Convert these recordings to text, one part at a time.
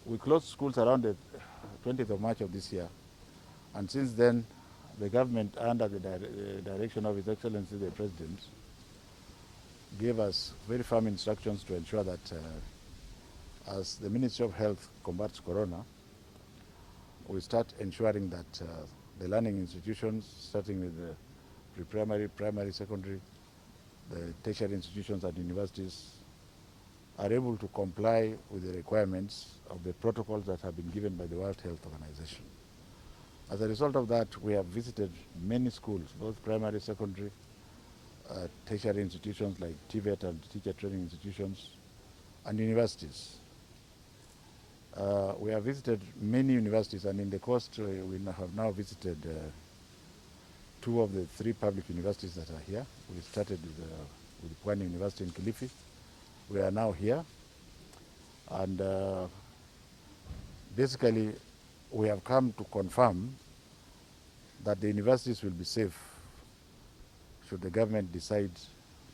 We closed schools around the 20th of March of this year. And since then, the government, under the direction of His Excellency the President, gave us very firm instructions to ensure that as the Ministry of Health combats corona, we start ensuring that the learning institutions, starting with the pre-primary, primary, secondary, the tertiary institutions and universities, are able to comply with the requirements of the protocols that have been given by the World Health Organization. As a result of that, we have visited many schools, both primary, secondary, tertiary institutions like TVET and teacher training institutions, and universities. We have visited many universities, and in the coast we have now visited 2 of the 3 public universities that are here. We started with Pwani University in Kilifi. We are now here, and basically we have come to confirm that the universities will be safe should the government decide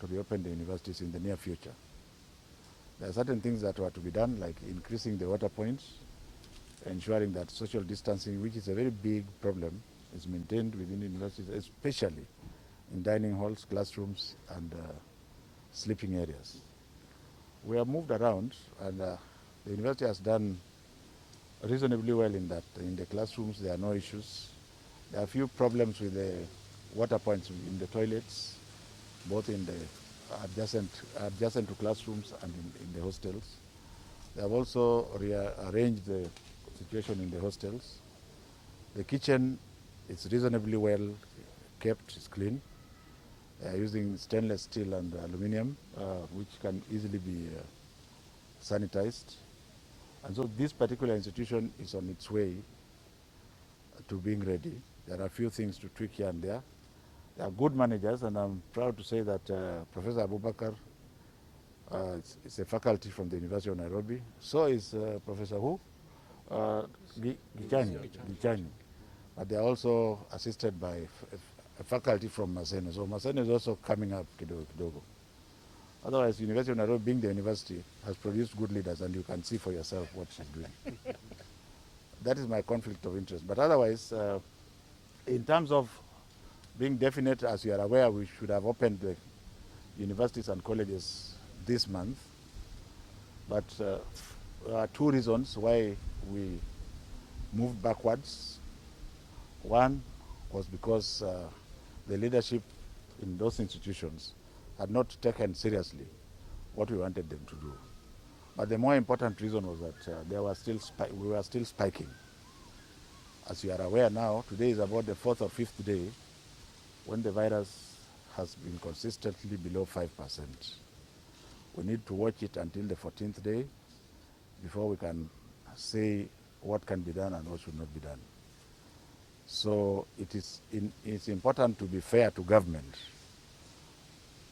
to reopen the universities in the near future. There are certain things that were to be done, like increasing the water points, ensuring that social distancing, which is a very big problem, is maintained within the universities, especially in dining halls, classrooms, and sleeping areas. We have moved around, and the university has done reasonably well in that. In the classrooms, there are no issues. There are a few problems with the water points in the toilets, both in the adjacent to classrooms and in the hostels. They have also rearranged the situation in the hostels. The kitchen is reasonably well kept, it's clean. They are using stainless steel and aluminum, which can easily be sanitized. And so this particular institution is on its way to being ready. There are a few things to tweak here and there. They are good managers, and I'm proud to say that Professor Abubakar is a faculty from the University of Nairobi. So is Professor who? Gichani. But they are also assisted by a faculty from Maseno. So Maseno is also coming up kidogo. Otherwise, University of Nairobi, being the university, has produced good leaders, and you can see for yourself what she's doing. That is my conflict of interest. But otherwise, in terms of being definite, as you are aware, we should have opened the universities and colleges this month. But there are 2 reasons why we moved backwards. One was because the leadership in those institutions had not taken seriously what we wanted them to do. But the more important reason was that we were still spiking. As you are aware now, today is about the 4th or 5th day when the virus has been consistently below 5%. We need to watch it until the 14th day before we can say what can be done and what should not be done. So it's important to be fair to government.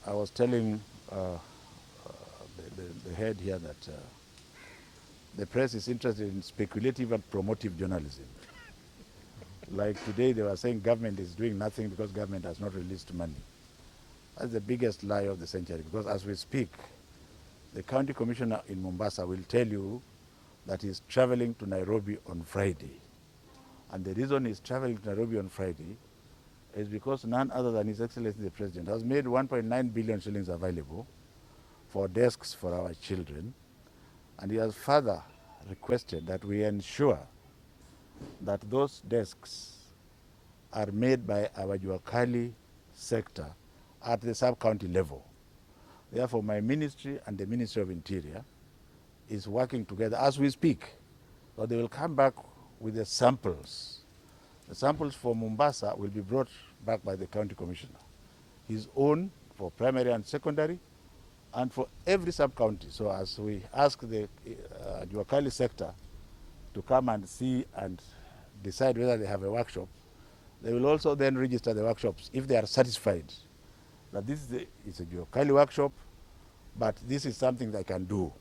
I was telling the head here that the press is interested in speculative and promotive journalism. Like today, they were saying government is doing nothing because government has not released money. That's the biggest lie of the century, because as we speak, the county commissioner in Mombasa will tell you that he's traveling to Nairobi on Friday. And the reason he's traveling to Nairobi on Friday is because none other than His Excellency the President has made 1.9 billion shillings available for desks for our children. And he has further requested that we ensure that those desks are made by our Juakali sector at the sub-county level. Therefore, my ministry and the Ministry of Interior is working together as we speak. So they will come back with the samples. The samples for Mombasa will be brought back by the county commissioner. His own for primary and secondary, and for every sub-county. So as we ask the Juakali sector to come and see and decide whether they have a workshop, they will also then register the workshops if they are satisfied that this is a Juakali workshop, but this is something they can do,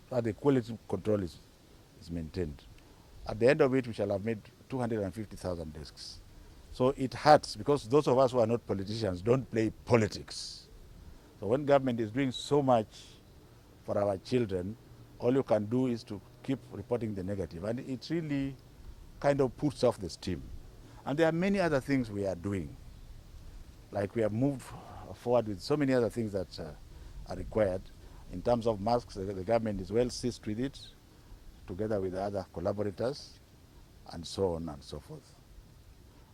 so the quality control is maintained. At the end of it, we shall have made 250,000 desks. So it hurts, because those of us who are not politicians don't play politics. So when government is doing so much for our children, all you can do is to keep reporting the negative, and it really kind of puts off the steam. And there are many other things we are doing. Like we have moved forward with so many other things that are required. In terms of masks, the government is well seized with it, together with other collaborators, and so on and so forth.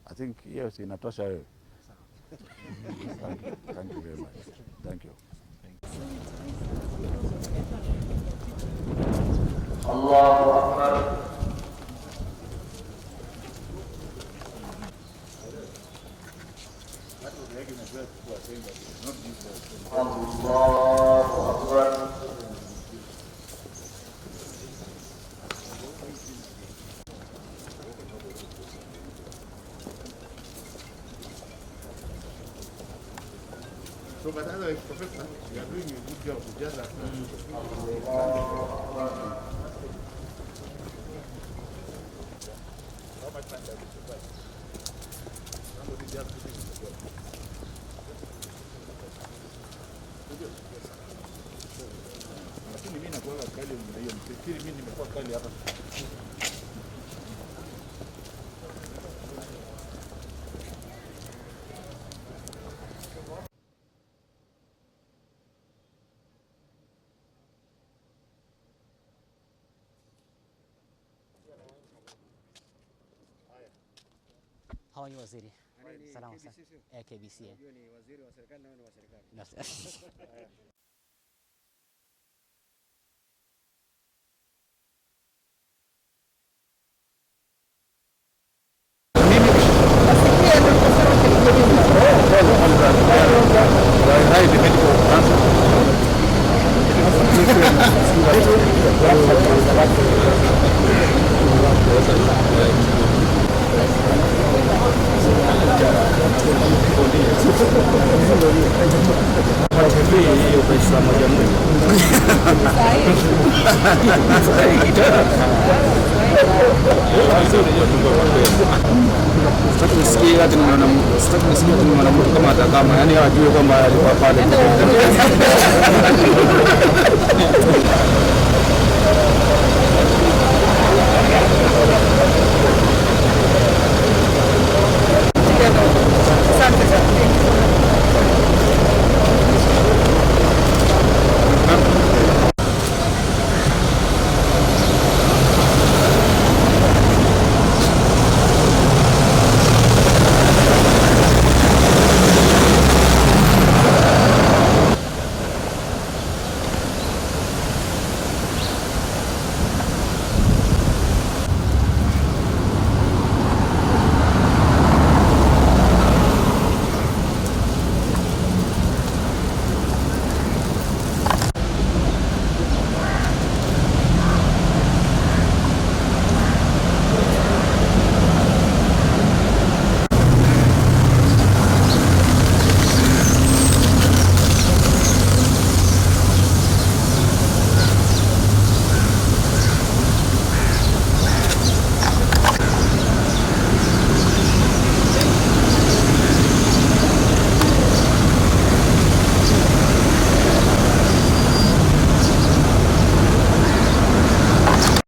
I think, yes, inatosha. Thank you very much. Thank you. Allahu Akbar. Allahu Akbar. So, but otherwise, Professor, you are doing a good job. Just that. How much time does it require? Somebody just put it in the job. Lakini mimi nakuwa kali mna hiyo, mfikiri mimi nimekuwa kali hapa. How are you, Waziri? Salama sana. KBC. Unajua ni waziri wa serikali na wewe ni wa serikali. Sitaki nisikie mwanamke kama atakama, yani hawajui kwamba alikuwa pale.